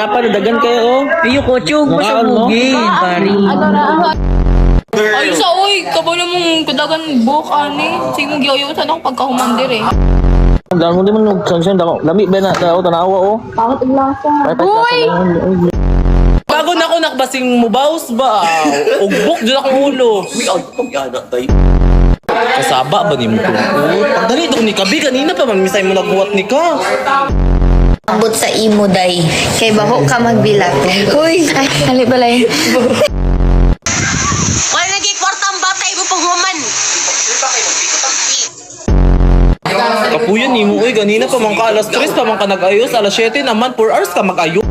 papa na dagan kayo oh. Piyo ko, chug mo sa bugin, pari. Ay, sa uy, kabalo mong kadagan buhok, ani. Sige mong giyayutan ako pagkahumandir eh. Dahil mo di man nagsansan dako. Lami ba na tao tanawa oh. Bakit iglasa? Uy! Bago na ako nakbasing mubaws ba? Ugbok dyan akong ulo. Uy, pag yada tayo. Kasaba ba ni mo ko? Pagdali doon ni Kabi, kanina pa misay mo nagbuhat ni ka. Abot sa imo, day. Kay baho ka magbilat. Uy! Ay, hali balay. Wala nagkikwartang batay mo pag human. Kapuyan ni mo, uy, kanina pa man ka alas 3 pa man ka nag-ayos, alas 7 naman, 4 hours ka mag-ayos.